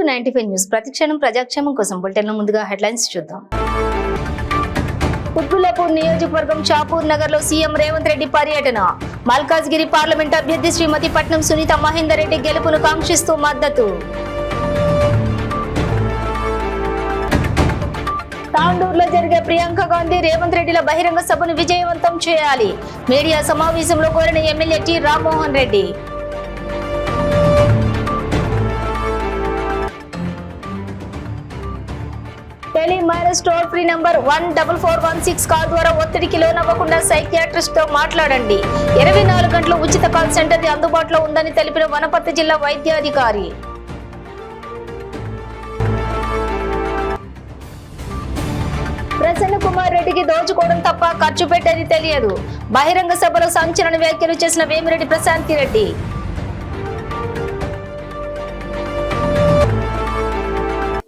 95 news ప్రతిక్షణం ప్రజాక్షేమం కోసం బులెటిన్లో ముందుగా హెడ్లైన్స్ చూద్దాం. కుత్బుల్లాపూర్ నియోజకవర్గం షాపూర్ నగర్ లో సీఎం రేవంత్ రెడ్డి పర్యటన. మల్కాజ్గిరి పార్లమెంట్ అభ్యర్థి శ్రీమతి పట్నం సునీత మహేందర్ రెడ్డి గెలుపును కాంక్షిస్తూ మద్దతు. తాండూరులో జరిగే ప్రియాంక గాంధీ రేవంత్ రెడ్డిల బహిరంగ సభను విజయవంతం చేయాలి. మీడియా సమావేశంలో కోరిన ఎమ్మెల్యే టి రామ్మోహన్ రెడ్డి. టెలిమైరస్ టోల్ ఫ్రీ నంబర్ 14416 కాల్ ద్వారా ఒత్తిడికి లోనవ్వకుండా సైకియాట్రిస్ట్ తో మాట్లాడండి. 24 గంటలు ఉచిత కాల్ సెంటర్ అందుబాటులో ఉందని తెలిపిన వనపర్తి జిల్లా వైద్యాధికారి. ప్రసన్న కుమార్ రెడ్డికి దోచుకోవడం తప్ప ఖర్చు పెట్టేది తెలియదు. బహిరంగ సభలో సంచలన వ్యాఖ్యలు చేసిన వేమిరెడ్డి ప్రశాంతి రెడ్డి.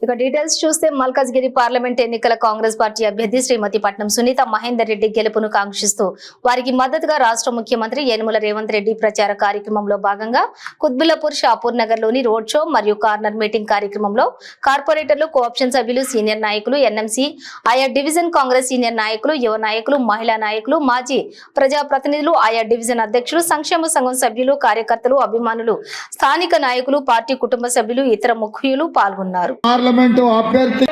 ఇక డీటెయిల్స్ చూస్తే మల్కాజ్గిరి పార్లమెంట్ ఎన్నికల కాంగ్రెస్ పార్టీ అభ్యర్థి శ్రీమతి పట్నం సునీత మహేందర్ రెడ్డి గెలుపును కాంక్షిస్తూ వారికి మద్దతుగా రాష్ట్ర ముఖ్యమంత్రి యనుమల రేవంత్ రెడ్డి ప్రచార కార్యక్రమంలో భాగంగా కుత్బుల్లాపూర్ షాపూర్ నగర్ లోని రోడ్ షో మరియు కార్నర్ మీటింగ్ కార్యక్రమంలో కార్పొరేటర్లు, కోఆప్షన్ సభ్యులు, సీనియర్ నాయకులు, ఎన్ఎంసీ, ఆయా డివిజన్ కాంగ్రెస్ సీనియర్ నాయకులు, యువ నాయకులు, మహిళా నాయకులు, మాజీ ప్రజాప్రతినిధులు, ఆయా డివిజన్ అధ్యక్షులు, సంక్షేమ సంఘం సభ్యులు, కార్యకర్తలు, అభిమానులు, స్థానిక నాయకులు, పార్టీ కుటుంబ సభ్యులు, ఇతర ముఖ్యులు పాల్గొన్నారు. అభ్యర్థి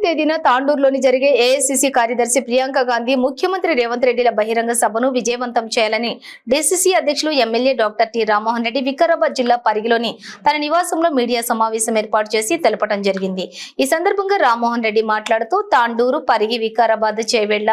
తేదీన తాండూరులోని జరిగే ఏఐసిసి కార్యదర్శి ప్రియాంక గాంధీ ముఖ్యమంత్రి రేవంత్ రెడ్డిల బహిరంగ సభను విజయవంతం చేయాలని డిసిసి అధ్యక్షులు MLA doctor T Rammohan Reddy Vikarabad జిల్లా పరిగిలోని తన నివాసంలో మీడియా సమావేశం ఏర్పాటు చేసి తెలపడం జరిగింది. ఈ సందర్భంగా రామ్మోహన్ రెడ్డి మాట్లాడుతూ తాండూరు, పరిగి, వికారాబాద్, చేవెళ్ల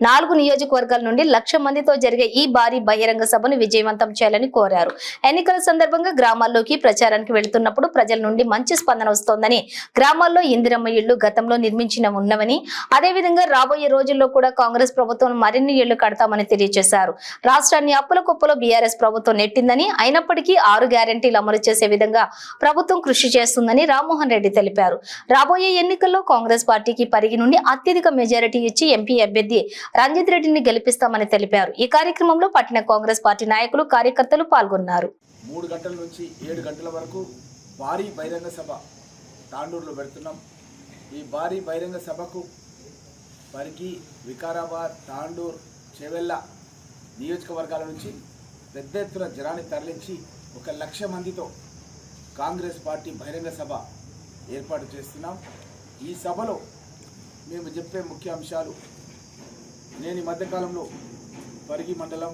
4 నియోజకవర్గాల నుండి 1,00,000 మందితో జరిగే ఈ భారీ బహిరంగ సభను విజయవంతం చేయాలని కోరారు. ఎన్నికల సందర్భంగా గ్రామాల్లోకి ప్రచారానికి వెళుతున్నప్పుడు ప్రజల నుండి మంచి స్పందన వస్తోందని, గ్రామాల్లో ఇందిరమ్మ ఇళ్లు గతంలో నిర్మించిన ఉన్నవని, అదేవిధంగా రాబోయే రోజుల్లో కూడా కాంగ్రెస్ ప్రభుత్వం మరిన్ని ఇళ్లు కడతామని తెలియజేశారు. రాష్ట్రాన్ని అప్పుల కుప్పలో బీఆర్ఎస్ ప్రభుత్వం నెట్టిందని, అయినప్పటికీ 6 గ్యారెంటీలు అమలు చేసే విధంగా ప్రభుత్వం కృషి చేస్తుందని రామ్మోహన్ రెడ్డి తెలిపారు. రాబోయే ఎన్నికల్లో కాంగ్రెస్ పార్టీకి పరిగి నుండి అత్యధిక మెజారిటీ ఇచ్చి ఎంపీ అభ్యర్థి రంజిత్ రెడ్డిని గెలిపిస్తామని తెలిపారు. ఈ కార్యక్రమంలో పట్టణ కాంగ్రెస్ పార్టీ నాయకులు, కార్యకర్తలు పాల్గొన్నారు. 3 గంటల నుంచి 7 గంటల వరకు భారీ బహిరంగ సభ తాండూరులో పెడుతున్నాం. ఈ భారీ బహిరంగ సభకు పరిగి, వికారాబాద్, తాండూర్, చేవెళ్ళ నియోజకవర్గాల నుంచి పెద్ద ఎత్తున జనాన్ని తరలించి 1,00,000 మందితో కాంగ్రెస్ పార్టీ బహిరంగ సభ ఏర్పాటు చేస్తున్నాం. ఈ సభలో మేము చెప్పే ముఖ్య అంశాలు, నేను ఈ మధ్యకాలంలో పరిగి మండలం,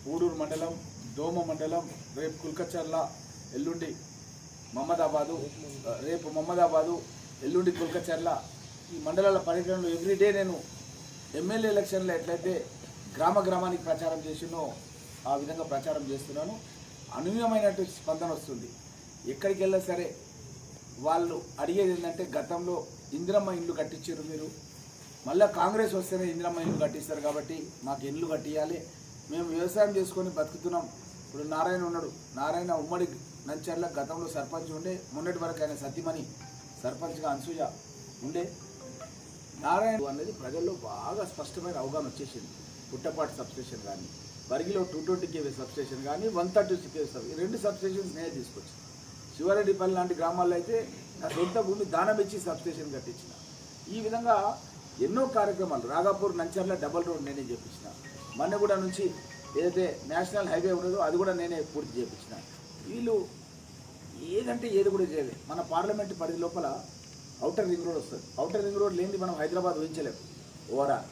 పూడూరు మండలం, దోమ మండలం, రేపు కుల్కచర్ల, ఎల్లుండి మహమ్మదాబాదు, రేపు మహమ్మదాబాదు, ఎల్లుండి కుల్కచర్ల, ఈ మండలాల పర్యటనలో ఎవ్రీడే నేను ఎమ్మెల్యే ఎలక్షన్లో ఎట్లయితే గ్రామానికి ప్రచారం చేసినో ఆ విధంగా ప్రచారం చేస్తున్నాను. అనూహ్యమైనటువంటి స్పందన వస్తుంది. ఎక్కడికి వెళ్ళినా సరే వాళ్ళు అడిగేది ఏంటంటే, గతంలో ఇందిరమ్మ ఇండ్లు కట్టించారు మీరు, మళ్ళీ కాంగ్రెస్ వస్తేనే ఇందిరమ్మ ఇండ్లు కట్టిస్తారు కాబట్టి మాకు ఇండ్లు కట్టియాలి, మేము వ్యవసాయం చేసుకొని బతుకుతున్నాం. ఇప్పుడు నారాయణ ఉన్నాడు, నారాయణ ఉమ్మడి నంచర్ల గతంలో సర్పంచ్ ఉండే, మొన్నటి వరకు ఆయన సతీమణి సర్పంచ్గా అన్సూయ ఉండే. నారాయణ అనేది ప్రజల్లో బాగా స్పష్టమైన అవగాహన వచ్చేసింది. పుట్టపాటి సబ్స్టేషన్ కానీ, బరిగిలో 220 kV సబ్స్టేషన్ కానీ, 136 kV ఈ 2 సబ్స్టేషన్స్ నేనే తీసుకొచ్చాను. శివారెడ్డిపల్లి లాంటి గ్రామాల్లో అయితే నా సొంత భూమి దానం ఇచ్చి సబ్స్టేషన్ కట్టించిన. ఈ విధంగా ఎన్నో కార్యక్రమాలు, రాగాపూర్ నంచర్ల డబల్ రోడ్ నేనే చేపించిన. మన్నెగూడ నుంచి ఏదైతే నేషనల్ హైవే ఉండదో అది కూడా నేనే పూర్తి చేయించిన. వీళ్ళు ఏదంటే ఏది కూడా చేయలేదు. మన పార్లమెంట్ పరిధి లోపల ఔటర్ రింగ్ రోడ్ వస్తుంది. ఔటర్ రింగ్ రోడ్ లేనిది మనం హైదరాబాద్ ఊహించలేము. ఓవరాల్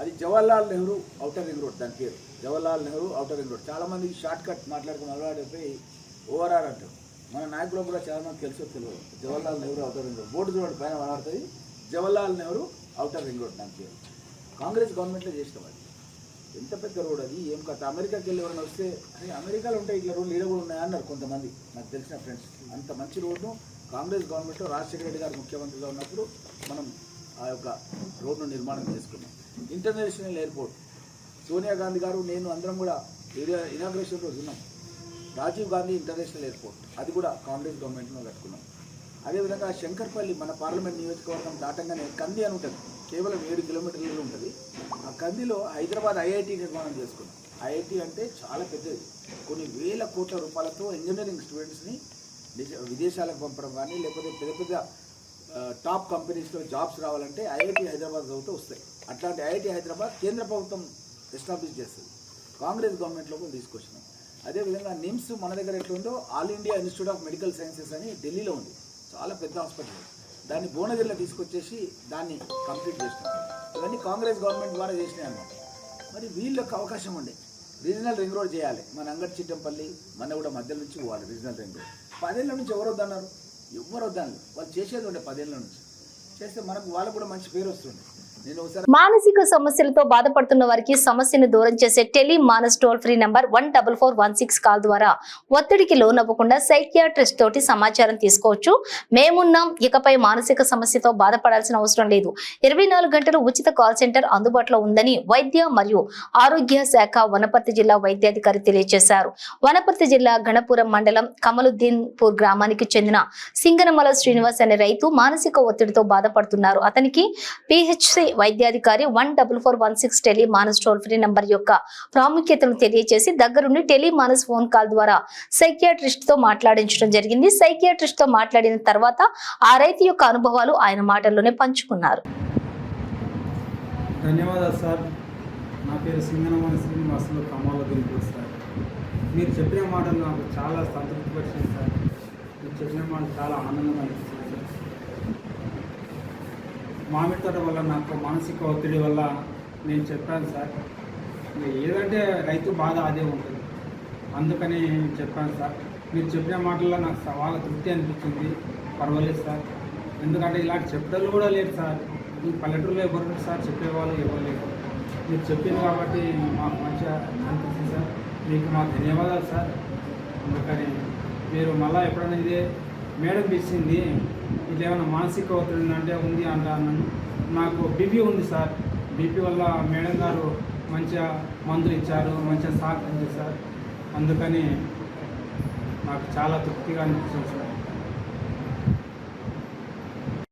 అది Jawaharlal Nehru outer ring road, దాని పేరు Jawaharlal Nehru outer ring road. చాలామంది షార్ట్ కట్ మాట్లాడుకుని అలవాటైపోయి ఓఆర్ఆర్ అంటారు. మన నాయకులకు కూడా చాలామంది తెలియదు. Jawaharlal Nehru outer ring road board road పైన మాట్లాడుతుంది, Jawaharlal Nehru outer ring road దాని పేరు. కాంగ్రెస్ గవర్నమెంట్లో చేసినాం. అది ఎంత పెద్ద రోడ్, అది ఏం కథ. అమెరికాకి వెళ్ళి ఎవరైనా వస్తే అని అమెరికాలో ఉంటాయి ఇట్లా రోడ్లు, ఈడ కూడా ఉన్నాయన్నారు కొంతమంది నాకు తెలిసిన ఫ్రెండ్స్. అంత మంచి రోడ్ను కాంగ్రెస్ గవర్నమెంట్లో రాజశేఖర రెడ్డి గారు ముఖ్యమంత్రిగా ఉన్నప్పుడు మనం ఆ యొక్క రోడ్ను నిర్మాణం చేసుకున్నాం. ఇంటర్నేషనల్ ఎయిర్పోర్ట్ సోనియా గాంధీ గారు నేను అందరం కూడా ఇనాగ్రేషన్ రోజు ఉన్నాం. రాజీవ్ గాంధీ ఇంటర్నేషనల్ ఎయిర్పోర్ట్ అది కూడా కాంగ్రెస్ గవర్నమెంట్లో కట్టుకున్నాం. అదేవిధంగా శంకర్పల్లి మన పార్లమెంట్ నియోజకవర్గం దాటంగానే కంది అని ఉంటుంది, కేవలం 7 కిలోమీటర్లలో ఉంటుంది. ఆ కందిలో హైదరాబాద్ ఐఐటి నిర్మాణం చేసుకున్నాం. ఐఐటి అంటే చాలా పెద్దది, కొన్ని వేల కోట్ల రూపాయలతో ఇంజనీరింగ్ స్టూడెంట్స్ని విదేశాలకు పంపడం కానీ, లేకపోతే పెద్ద పెద్ద టాప్ కంపెనీస్లో జాబ్స్ రావాలంటే ఐఐటి హైదరాబాద్ చదివితే వస్తాయి. అట్లాంటి ఐఐటి హైదరాబాద్ కేంద్ర ప్రభుత్వం ఎస్టాబ్లిష్ చేస్తుంది, కాంగ్రెస్ గవర్నమెంట్లోకి తీసుకొచ్చినాం. అదేవిధంగా నిమ్స్ మన దగ్గర ఎట్లుందో all India institute of medical sciences అని ఢిల్లీలో ఉంది, చాలా పెద్ద హాస్పిటల్. దాన్ని భువనగిరిలో తీసుకొచ్చేసి దాన్ని కంప్లీట్ చేసినాం. ఇవన్నీ కాంగ్రెస్ గవర్నమెంట్ ద్వారా చేసినాయి అన్నమాట. మరి వీళ్ళకి అవకాశం ఉండే రీజనల్ రింగ్ రోడ్ చేయాలి. మన అంగడి చిట్టంపల్లి మన కూడా మధ్య నుంచి పోవాలి రీజనల్ రింగ్ రోడ్. 10 ఏళ్ళ నుంచి ఎవరు వద్దన్నారు? ఎవరు వద్దన్నారు. వాళ్ళు చేసేది ఉండే 10 ఏళ్ళ నుంచి చేస్తే మనకు వాళ్ళకు కూడా మంచి పేరు వస్తుంది. మానసిక సమస్యలతో బాధపడుతున్న వారికి సమస్యను దూరం చేసే tele MANAS toll free number 14416 call ద్వారా ఒత్తిడికి లోనవ్వకుండా సైకియాట్రిస్ట్ తోటి సమాచారం తీసుకోవచ్చు. మేమున్నాం, ఇకపై మానసిక సమస్యతో బాధపడాల్సిన అవసరం లేదు. 24 గంటలు ఉచిత కాల్ సెంటర్ అందుబాటులో ఉందని వైద్య మరియు ఆరోగ్య శాఖ వనపర్తి జిల్లా వైద్యాధికారి తెలియజేశారు. వనపర్తి జిల్లా గణపురం మండలం కమలుద్దీన్పూర్ గ్రామానికి చెందిన సింగనమల శ్రీనివాస్ అనే రైతు మానసిక ఒత్తిడితో బాధపడుతున్నారు. అతనికి పిహెచ్సి వైద్యాధికారి 14416 tele MANAS toll free number యొక్క ప్రాముఖ్యతను తెలియజేసి దగ్గరుండి టెలి మానస్ ఫోన్ కాల్ ద్వారా సైకియాట్రిస్ట్ తో మాట్లాడించడం జరిగింది. సైకియాట్రిస్ట్ తో మాట్లాడిన తర్వాత ఆ రైతు యొక్క అనుభవాలు ఆయన మాటల్లోనే పంచుకున్నారు. ధన్యవాదాలు సార్. నా పేరు సింగనమల శ్రీనివాస్, కమలుద్దీన్పూర్ సార్. మీరు చెప్పిన మాటలు నాకు చాలా సంతృప్తి పరిచింది సార్. మీరు చెప్పిన మాటలు చాలా ఆనందంగా అనిపిస్తుంది సార్. మామిడి తోట వల్ల నాకు మానసిక ఒత్తిడి వల్ల నేను చెప్పాను సార్. ఏదంటే రైతు బాధ అదే ఉంటుంది, అందుకని చెప్పాను సార్. మీరు చెప్పిన మాటల్లో నాకు చాలా తృప్తి అనిపించింది. పర్వాలేదు సార్, ఎందుకంటే ఇలాంటి చెప్పడాలు కూడా లేదు సార్. ఈ పల్లెటూరులో ఎవరు సార్ చెప్పేవాళ్ళు ఎవరు లేరు. మీరు చెప్పింది కాబట్టి మాకు మంచిగా అనిపించింది సార్. మీకు మా ధన్యవాదాలు సార్. అందుకని మీరు మళ్ళీ ఎప్పుడైనా ఇదే మేడం పిలిచింది, ఇది ఏమైనా మానసిక ఒత్తిడి అంటే ఉంది అంటాను. నాకు బీపీ ఉంది సార్. బీపీ వల్ల మేడం గారు మంచిగా మందులు ఇచ్చారు, మంచిగా సహకరించారు సార్. అందుకని నాకు చాలా తృప్తిగా అనిపించింది సార్.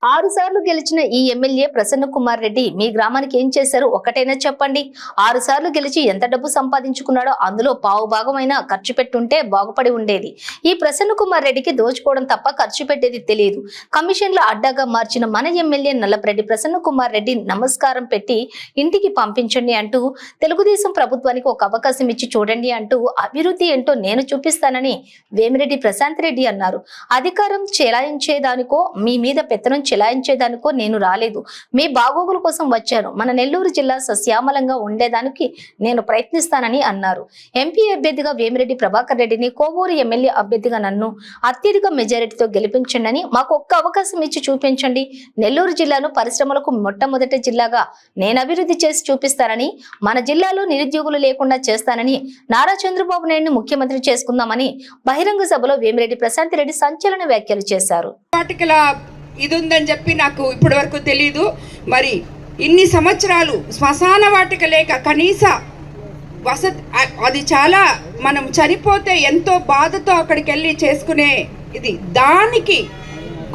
6 సార్లు గెలిచిన ఈ ఎమ్మెల్యే ప్రసన్న కుమార్ రెడ్డి మీ గ్రామానికి ఏం చేశారు ఒకటైనా చెప్పండి. 6 సార్లు గెలిచి ఎంత డబ్బు సంపాదించుకున్నాడో అందులో పావు భాగమైనా ఖర్చు పెట్టుంటే బాగుపడి ఉండేది. ఈ ప్రసన్న కుమార్ రెడ్డికి దోచుకోవడం తప్ప ఖర్చు పెట్టేది తెలియదు. కమిషన్ల అడ్డాగా మార్చిన మన ఎమ్మెల్యే నల్లపరెడ్డి ప్రసన్న కుమార్ రెడ్డి నమస్కారం పెట్టి ఇంటికి పంపించండి అంటూ తెలుగుదేశం ప్రభుత్వానికి ఒక అవకాశం ఇచ్చి చూడండి అంటూ అభివృద్ధి ఏంటో నేను చూపిస్తానని వేమిరెడ్డి ప్రశాంత్ రెడ్డి అన్నారు. అధికారం చెలాయించేదానికో మీ మీద పెత్తనం చెలాయించేదానికో నేను రాలేదు, మీ బాగోగుల కోసం వచ్చాను. మన నెల్లూరు జిల్లా సస్యామలంగా ఉండేదానికి నేను ప్రయత్నిస్తానని అన్నారు. ఎంపీ అభ్యర్థిగా వేమిరెడ్డి ప్రభాకర్ రెడ్డిని, కోవూరు ఎమ్మెల్యే అభ్యర్థిగా నన్ను అత్యధిక మెజారిటీతో గెలిపించండి, మాకు ఒక్క అవకాశం ఇచ్చి చూపించండి. నెల్లూరు జిల్లాను పరిశ్రమలకు మొట్టమొదటి జిల్లాగా నేను అభివృద్ధి చేసి చూపిస్తానని, మన జిల్లాలో నిరుద్యోగులు లేకుండా చేస్తానని, నారా చంద్రబాబు నాయుడిని ముఖ్యమంత్రి చేసుకుందామని బహిరంగ సభలో వేమిరెడ్డి ప్రశాంత్ రెడ్డి సంచలన వ్యాఖ్యలు చేశారు. వాటికల ఇది ఉందని చెప్పి నాకు ఇప్పటి వరకు తెలియదు. మరి ఇన్ని సంవత్సరాలు శ్మశాన వాటిక లేక కనీస వసతి, అది చాలా మనం చనిపోతే ఎంతో బాధతో అక్కడికి వెళ్ళి చేసుకునే ఇది, దానికి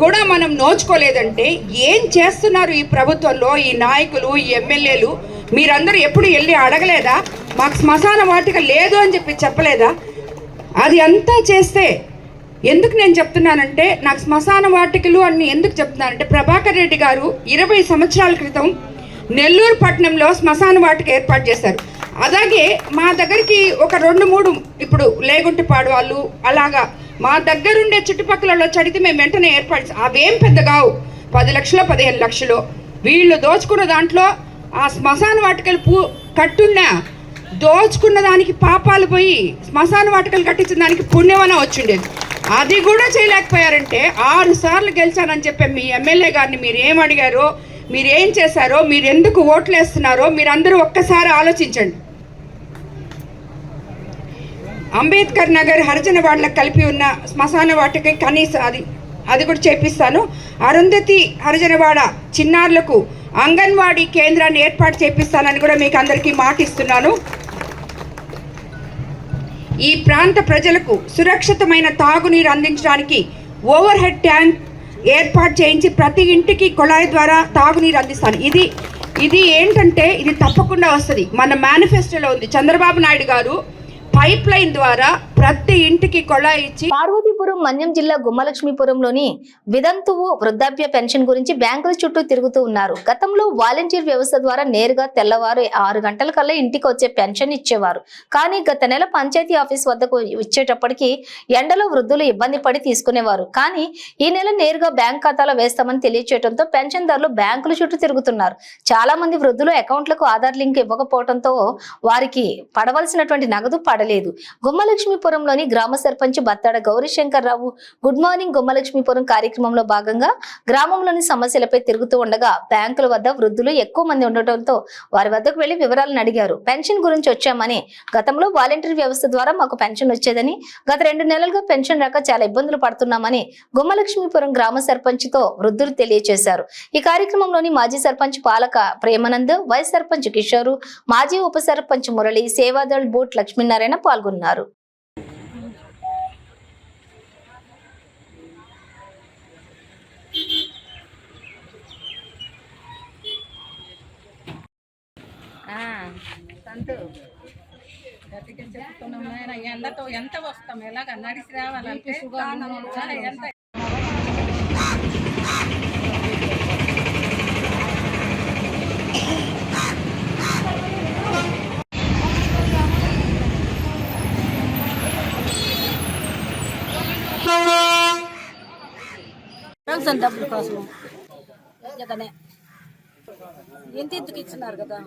కూడా మనం నోచుకోలేదంటే ఏం చేస్తున్నారు ఈ ప్రభుత్వంలో ఈ నాయకులు, ఈ ఎమ్మెల్యేలు? మీరందరూ ఎప్పుడు వెళ్ళి అడగలేదా? మాకు శ్మశాన వాటిక లేదు అని చెప్పలేదా? అది అంతా చేస్తే ఎందుకు నేను చెప్తున్నానంటే, నాకు శ్మశాన వాటికలు అని ఎందుకు చెప్తున్నానంటే, ప్రభాకర్ రెడ్డి గారు 20 సంవత్సరాల క్రితం నెల్లూరు పట్టణంలో శ్మశాన వాటిక ఏర్పాటు చేశారు. అలాగే మా దగ్గరికి ఒక 2-3 ఇప్పుడు లేగుంటిపాడు వాళ్ళు అలాగా మా దగ్గరుండే చుట్టుపక్కల చడితే మేము వెంటనే ఏర్పాటు, అవేం పెద్ద కావు, 10 లక్షలు 15 లక్షలు. వీళ్ళు దోచుకున్న దాంట్లో ఆ శ్మశాన వాటికలు కట్టున్న దోచుకున్న దానికి పాపాలు పోయి శ్మశాన వాటికలు కట్టించిన దానికి పుణ్యమన వచ్చిండేది. అది కూడా చేయలేకపోయారంటే 6 సార్లు గెలిచానని చెప్పే మీ ఎమ్మెల్యే గారిని మీరు ఏం అడిగారో, మీరు ఏం చేశారో, మీరు ఎందుకు ఓట్లు వేస్తున్నారో మీరందరూ ఒక్కసారి ఆలోచించండి. అంబేద్కర్ నగర్ హరిజనవాడలకు కలిపి ఉన్న శ్మశాన వాటిక కనీసం అది కూడా చేపిస్తాను. అరుంధతి హరిజనవాడ చిన్నారులకు అంగన్వాడీ కేంద్రాన్ని ఏర్పాటు చేపిస్తానని కూడా మీకు అందరికీ మాటిస్తున్నాను. ఈ ప్రాంత ప్రజలకు సురక్షితమైన తాగునీరు అందించడానికి ఓవర్ హెడ్ ట్యాంక్ ఏర్పాటు చేయించి ప్రతి ఇంటికి కుళాయి ద్వారా తాగునీరు అందిస్తాను. ఇది ఏంటంటే ఇది తప్పకుండా వస్తుంది. మన మేనిఫెస్టోలో ఉంది. చంద్రబాబు నాయుడు గారు పైప్ లైన్ ద్వారా ప్రతి ఇంటికి కొళాయి ఇచ్చి. పార్వతీపురం మన్యం జిల్లా గుమ్మలక్ష్మీపురంలోని విదంతువు వృద్ధాప్య పెన్షన్ గురించి బ్యాంకుల చుట్టూ తిరుగుతూ ఉన్నారు. గతంలో వాలంటీర్ వ్యవస్థ ద్వారా నేరుగా తెల్లవారు 6 గంటల కల్లా ఇంటికి వచ్చే పెన్షన్ ఇచ్చేవారు. కానీ గత నెల పంచాయతీ ఆఫీస్ వద్దకు ఇచ్చేటప్పటికి ఎండలో వృద్ధులు ఇబ్బంది పడి తీసుకునేవారు. కానీ ఈ నెల నేరుగా బ్యాంక్ ఖాతాలో వేస్తామని తెలియచేయడంతో పెన్షన్దారులు బ్యాంకుల చుట్టూ తిరుగుతున్నారు. చాలా మంది వృద్ధులు అకౌంట్లకు ఆధార్ లింక్ ఇవ్వకపోవడంతో వారికి పడవలసినటువంటి నగదు పడలేదు. గుమ్మలక్ష్మీపురంలోని గ్రామ సర్పంచ్ బత్తాడ గౌరీశంకర్ రావు గుడ్ మార్నింగ్ గుమ్మలక్ష్మీపురం కార్యక్రమంలో భాగంగా గ్రామంలోని సమస్యలపై తిరుగుతూ ఉండగా బ్యాంకుల వద్ద వృద్ధులు ఎక్కువ మంది ఉండటంతో వారి వద్దకు వెళ్లి వివరాలను అడిగారు. పెన్షన్ గురించి వచ్చామని, గతంలో వాలంటీర్ వ్యవస్థ ద్వారా మాకు పెన్షన్ వచ్చేదని, గత 2 నెలలుగా పెన్షన్ రాక చాలా ఇబ్బందులు పడుతున్నామని గుమ్మలక్ష్మీపురం గ్రామ సర్పంచ్ తో వృద్ధులు తెలియజేశారు. ఈ కార్యక్రమంలోని మాజీ సర్పంచ్ పాలక ప్రేమానంద్, వైస్ సర్పంచ్ కిషోరు, మాజీ ఉప సర్పంచ్ మురళి, సేవాదళ్ బూట్ లక్ష్మీనారాయణ పాల్గొన్నారు. ఎండతో ఎంత వస్తాం, ఎలాగ నడిచి రావాలంటే ఎంత పెన్షన్ డబ్బుల కోసం ఇంటికి ఇచ్చినారు కదా,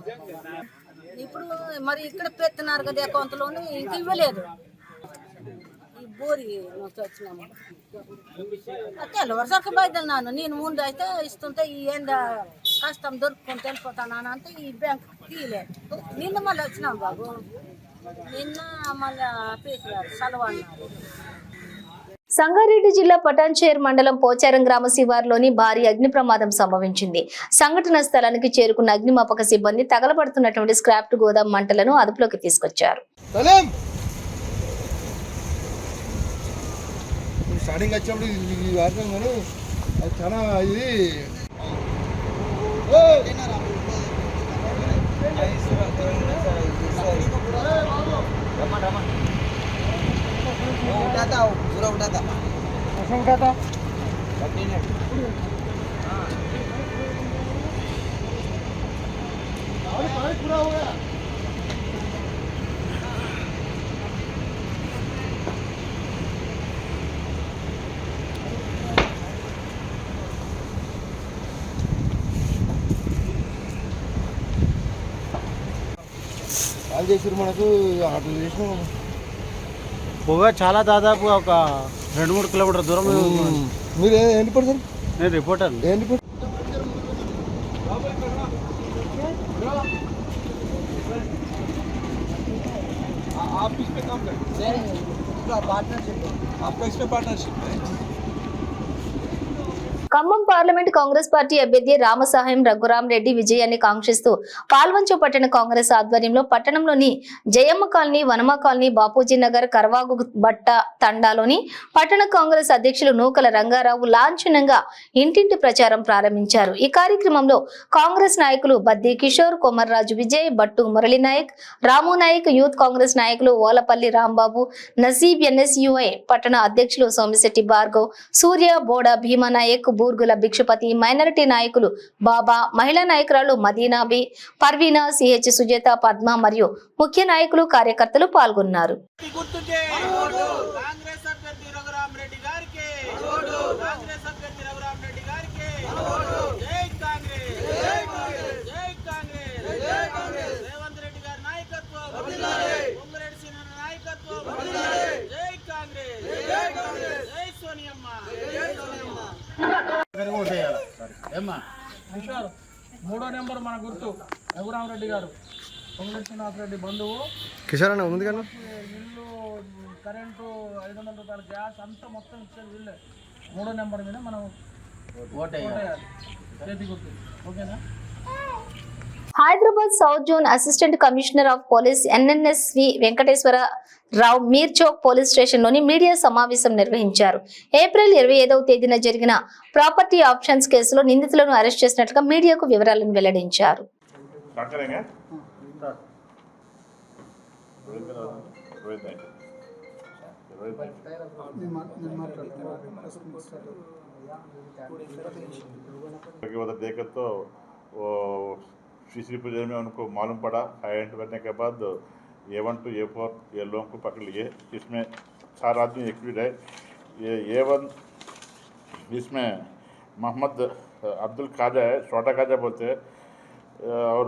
ఇప్పుడు మరి ఇక్కడ పెడుతున్నారు కదా అకౌంట్లోని, ఇంక ఇవ్వలేదు. ఈ బోరి వచ్చినాము తెల్లవారుసరికి బయలుదేరినాను. నేను ముందు అయితే ఇస్తుంటే ఈ ఏందా కష్టం దొరుకుని వెళ్ళిపోతాను అంటే ఈ బ్యాంక్ తీయలేదు. నిన్న మళ్ళీ వచ్చినాం బాబు, నిన్న మళ్ళీ పేసారు సెలవు అన్నారు. సంగారెడ్డి జిల్లా పటాన్చేర్ మండలం పోచారం గ్రామ శివార్లోని భారీ అగ్ని ప్రమాదం సంభవించింది. సంఘటన స్థలానికి చేరుకున్న అగ్నిమాపక సిబ్బంది తగలబడుతున్నటువంటి స్క్రాప్ గోదాం మంటలను అదుపులోకి తీసుకొచ్చారు. స్టార్టింగ్ వచ్చినప్పుడు ఇది వాడతాం కానీ అది చాలా ఇది पूरा उठा था पूरा हो गया। కాల్ చేసారు మనకు అట్లా చేసినాం. పొగ చాలా దాదాపుగా ఒక 2-3 కిలోమీటర్ దూరం. మీరు ఏం రిపోర్ట్ సార్? నేను రిపోర్టర్. ఏం రిపోర్ట్? आप किस पे काम करते हैं? पार्टनरशिप आपका इसमें पार्टनरशिप है. ఖమ్మం పార్లమెంట్ కాంగ్రెస్ పార్టీ అభ్యర్థి రామసహాయం రఘురాం రెడ్డి విజయాన్ని కాంక్షిస్తూ పాల్వంచ పట్టణ కాంగ్రెస్ ఆధ్వర్యంలో పట్టణంలోని జయమ్మ కాలనీ, వనమ కాలనీ, బాపూజీ నగర్, కర్వాగు బట్ట తండాలోని పట్టణ కాంగ్రెస్ అధ్యక్షులు నూకల రంగారావు లాంఛనంగా ఇంటింటి ప్రచారం ప్రారంభించారు. ఈ కార్యక్రమంలో కాంగ్రెస్ నాయకులు బద్ది కిషోర్, కొమర్రాజు విజయ్, బట్టు మురళీనాయక్, రాము నాయక్, యూత్ కాంగ్రెస్ నాయకులు ఓలపల్లి రాంబాబు, నజీబ్, ఎన్ఎస్యుఐ పట్టణ అధ్యక్షులు సోమిశెట్టి భార్గవ్, సూర్య, బోడా భీమానాయక్, బూర్గుల భిక్షపతి, మైనారిటీ నాయకులు బాబా, మహిళా నాయకురాలు మదీనాబి, పర్వీనా, సిహెచ్ సుజాత, పద్మ మరియు ముఖ్య నాయకులు, కార్యకర్తలు పాల్గొన్నారు. మూడో నెంబర్ మన గుర్తు రఘురామరెడ్డి గారు, పొంగులేశ్వరనాథ్ రెడ్డి బంధువు. కిషోర్ అన్న ఉంది కదా, ఇల్లు, కరెంటు, 500 రూపాయల గ్యాస్ అంతా మొత్తం ఇచ్చేది వీళ్ళే. మూడో నెంబర్ మీద మనం ఓటేయాలి, చేతి గుర్తు. ఓకేనా? Hyderabad south zone assistant commissioner of police NNSV Venkateswara Rao Mir Chowk police station లోని మీడియా సమావేశం నిర్వహించారు. ఏప్రిల్ 25వ తేదీన జరిగిన ప్రాపర్టీ ఆప్షన్స్ కేసులో నిందితులను అరెస్ట్ చేసినట్లుగా మీడియాకు వివరాలను వెల్లడించారు. सीसी पुलिस में उनको मालूम पड़ा, हाईलाइट करने के बाद A1 to A4 ये लोगों को पकड़ लिए. इसमें 4 आदमी एक्टिव है. ये A1 इसमें मोहम्मद अब्दुल खाजा है, छोटा खाजा बोलते हैं, और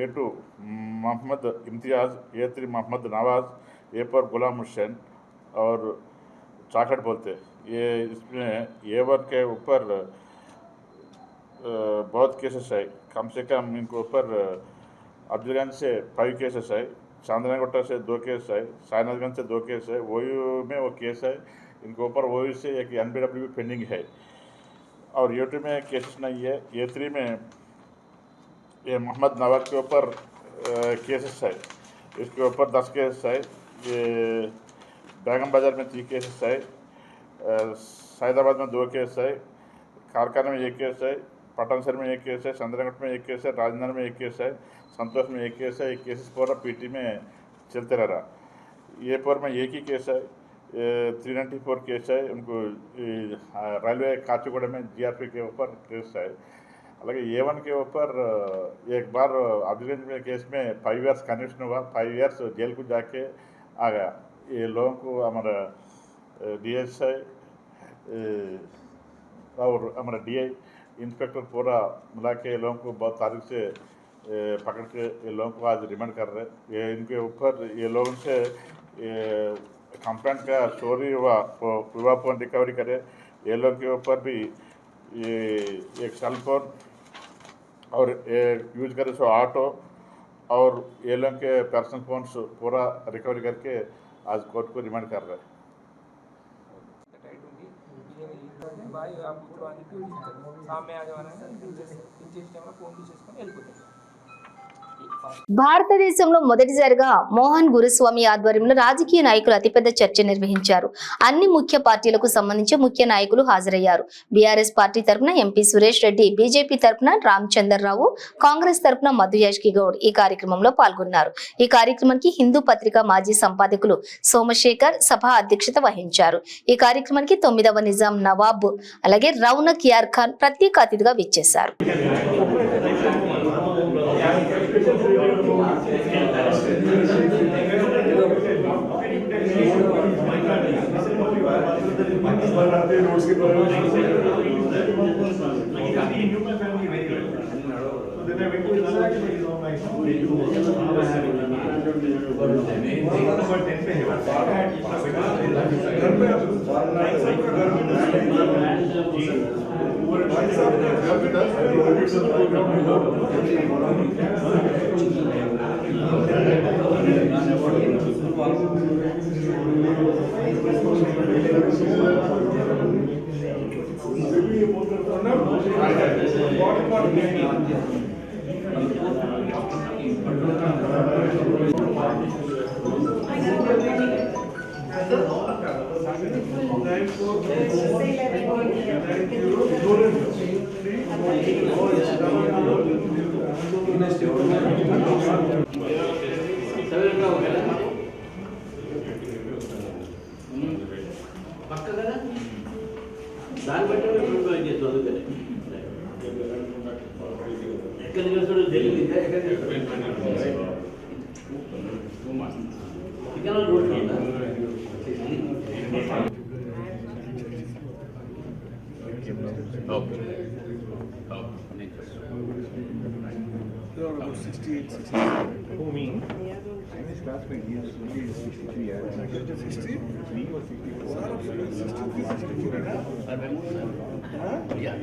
A2 मोहम्मद इम्तियाज़, A3 मोहम्मद नवाज़, A4 गुलाम हुसैन और चाकट बोलते हैं. ये इसमें A1 के ऊपर बहुत केसेस है. कम से कम इनके ऊपर अब्दुलगंज से 5 केसेस है, चांदनागोट्टा से 2 केस है, सायनाथगंज से 2 केस है, ओयू में वो केस है. इनके ऊपर ओयू से एक NBW पेंडिंग है और A2 में केसेस नहीं है. A3 में ये मोहम्मद नवाज के ऊपर केसेस है, इसके ऊपर 10 केस है. ये बेगम बाज़ार में 3 केसेस है, सैदाबाद में 2 केस है, कारखाना में 1 केस है, पटनसर में 1 केस है, चंद्रगढ़ में 1 केस है, राजनगर में 1 केस है, संतोष में 1 केस है. 1 केसेस पूरा पीटी में चलते रह रहा. ये पर में एक ही केस है, 394 केस है. उनको रेलवे काचीगुड़ा में GRP के ऊपर केस है. అలాగే A1 के ऊपर एक बार अब्दुलगंज में केस में 5 इयर्स कन्विक्शन हुआ, 5 इयर्स जेल को जाके आ गया. ये लोगों को हमारा DSI और हमारा DI इंस्पेक्टर पूरा मिला के लोगों को बहुत तारीख से पकड़ के ये लोगों को आज रिमांड कर रहे. ये इनके ऊपर ये लोगों से कंप्लेंट का चोरी हुआ फोन रिकवरी करे. ये लोग के ऊपर भी ये एक सेल फोन और यूज करे सो ऑटो और ये लोग के पर्सनल फोन्स पूरा रिकवरी करके आज कोर्ट को रिमांड कर रहे हैं. भाई आप सामने आ जाना है, फोन भी చేసుకొని వెళ్ళిపోతారు. భారతదేశంలో మొదటిసారిగా మోహన్ గురుస్వామి ఆధ్వర్యంలో రాజకీయ నాయకులు అతిపెద్ద చర్చ నిర్వహించారు. అన్ని ముఖ్య పార్టీలకు సంబంధించి ముఖ్య నాయకులు హాజరయ్యారు. బీఆర్ఎస్ పార్టీ తరపున ఎంపీ సురేష్ రెడ్డి, బీజేపీ తరపున రామచంద్రరావు, కాంగ్రెస్ తరపున మధుయాష్కి గౌడ్ ఈ కార్యక్రమంలో పాల్గొన్నారు. ఈ కార్యక్రమానికి హిందూ పత్రిక మాజీ సంపాదకులు సోమశేఖర్ సభ అధ్యక్షత వహించారు. ఈ కార్యక్రమానికి 9వ నిజాం నవాబ్ అలాగే రౌనక్ యార్ ఖాన్ ప్రత్యేక అతిథిగా విచ్చేశారు. దాన్ని బట్టి ప్రిపేర్ చేస్తాం ఎక్కడ చేస్తాడో తెలియదు ఇక్కడ road about 68, 67. Who, me? I'm his classmate. He is only 63 years. 63 or 64? 63, 64. Yeah,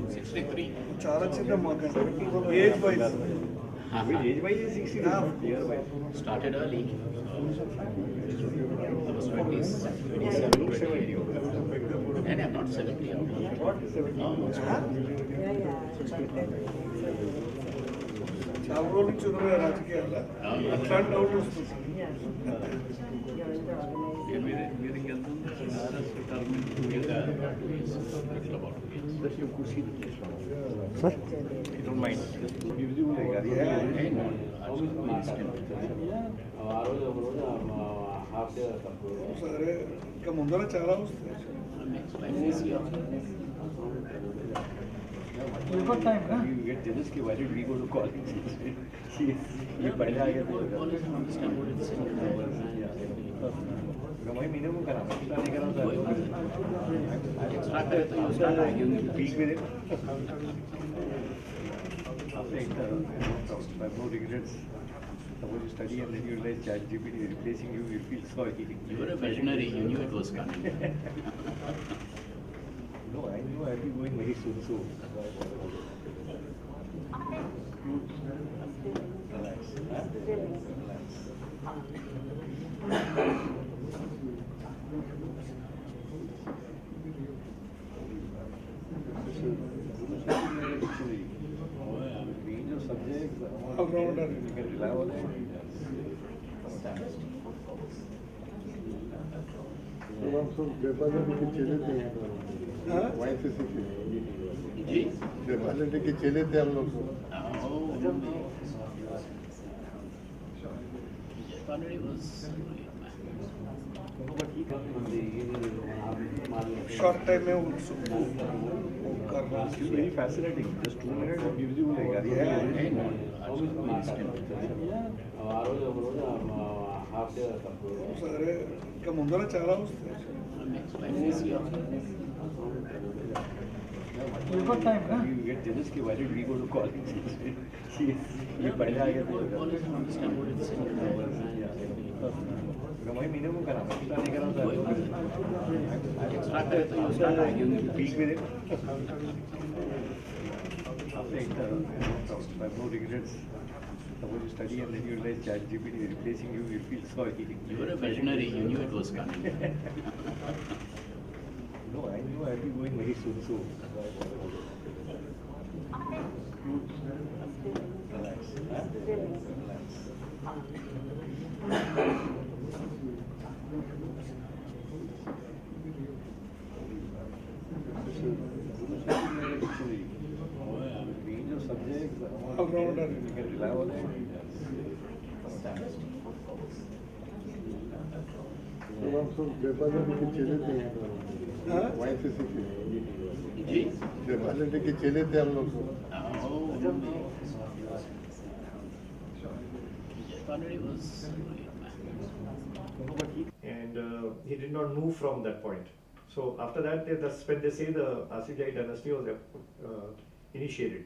63. చాలా చిన్న మాకంటే age wise age wise 60 year wise Started early. I was 20s, 27, 28. And I'm not 70. చాలా రోజుల నుంచి ఉన్నాయి రాజకీయాల్లో అట్లాంటి డౌట్ వస్తుంది సార్ డోంట్ మైండ్ సరే ఇంకా ముందర చాలా వస్తాయి You got time, huh? You get jealous कि why did we go to college? ये पढ़ने आ गया तो मैं मिनिमम करा इतना नहीं करा था एक्स्ट्रा करे तो यू स्टार्ट आर्ग्यूइंग पीक में after enter I have no regrets. Suppose you study and then you realize ChatGPT is replacing you, you feel sorry. You were a visionary, you knew it was coming. No, I knew I'd be going very soon, so. Relax. Relax. Range of subjects, all-rounder, you can rely on it. जी के चले थे हम लोग short time में very fascinating just 2 minutes it gives you like సరే ఇంకా ముందర చాలా వస్తాయి You got time, huh? You get jealous कि why did we go to college? ये पढ़ने आ गया तो मैं मिनिमम करा इतना नहीं करा था एक्स्ट्रा करे तो यू स्टार्ट आर्ग्यूइंग पीक में after enter I have no regrets. Suppose you study and then you realize ChatGPT is replacing you, you feel sorry. You were a visionary, you knew it was coming. No, I knew I'd be going very soon, so. Relax. Relax. Range of subjects, all-rounder, you can rely on it. जी के चले थे हम लोग and he did not move from that point. So after that, that's when they say the Asif Jai dynasty was initiated.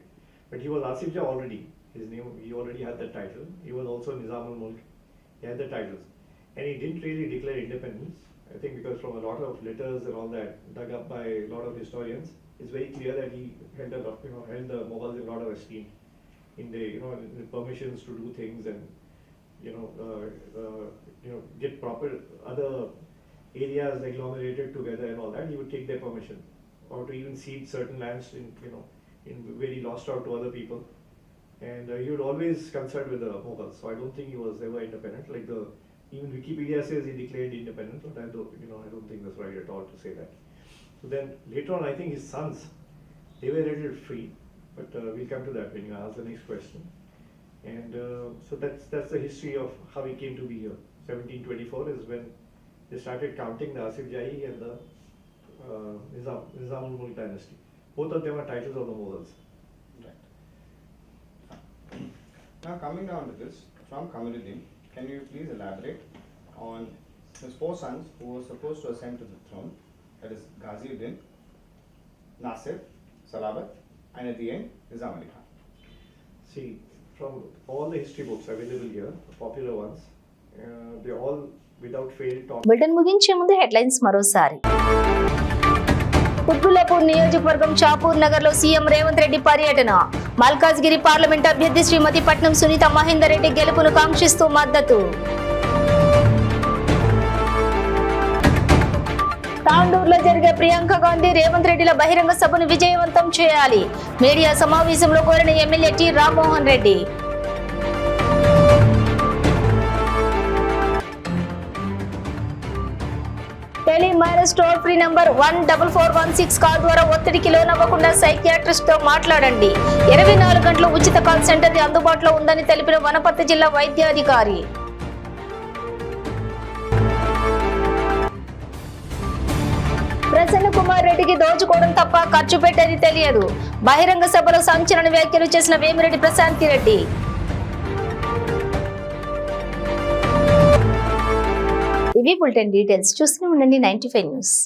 But he was Asif Jai already. His name, he already had that title. He was also Nizam al-Mulk he had the titles. And he didn't really declare independence. I think because from a lot of letters and all that dug up by a lot of historians, it's very clear that he held the Mughals in a lot of esteem in the in the permissions to do things and get proper other areas agglomerated together and all that. He would take their permission, or to even cede certain lands in where he lost out to other people. And he would always consult with the Mughals. So I don't think he was ever independent. Like even Wikipedia says he declared independent, but I don't think that's right at all to say that. So then later on, I think his sons, they were a little free, but we'll come to that when you ask the next question. And so that's the history of how he came to be here. 1724 is when they started counting the Asif Jahi and the Nizam-ul-Mulk dynasty. Both of them are titles of the Mughals. Right. Now coming down to this, from Kamaluddin, can you please elaborate on his 4 sons who were supposed to ascend to the throne, that is Ghaziuddin, Nasir, Salabat, and at the end, Nizam Ali Khan? See, from all the history books available here, the popular ones, they all without fail talk. Bulletin ముగించే ముందు headlines మరోసారి. కుత్బుల్లాపూర్ నియోజకవర్గం షాపూర్ నగర్ లో CM Revanth Reddy పర్యటన. Malkajgiri parliament అభ్యర్థి శ్రీమతి పట్నం సునీత మహేందర్ రెడ్డి గెలుపును కాంక్షిస్తూ మద్దతు. తాండూరులో జరిగే ప్రియాంక గాంధీ రేవంత్ రెడ్డిల బహిరంగ సభను విజయవంతం చేయాలి. మీడియా సమావేశంలో కోరిన MLA T Rammohan Reddy. Tele MANAS toll free number 14416 call ద్వారా ఒత్తిడికి లోనవ్వకుండా సైకియాట్రిస్ట్ తో మాట్లాడండి. 24 గంటల ఉచిత కాల్ సెంటర్ అందుబాటులో ఉందని తెలిపిన వనపర్తి జిల్లా వైద్యాధికారి. ప్రసన్న కుమార్ రెడ్డికి దోచుకోవడం తప్ప ఖర్చు పెట్టేది తెలియదు. బహిరంగ సభలో సంచలన వ్యాఖ్యలు చేసిన వేమిరెడ్డి ప్రశాంత్ రెడ్డి. ఇవి బులెటిన్ డీటెయిల్స్. చూస్తూనే ఉండండి 95 న్యూస్.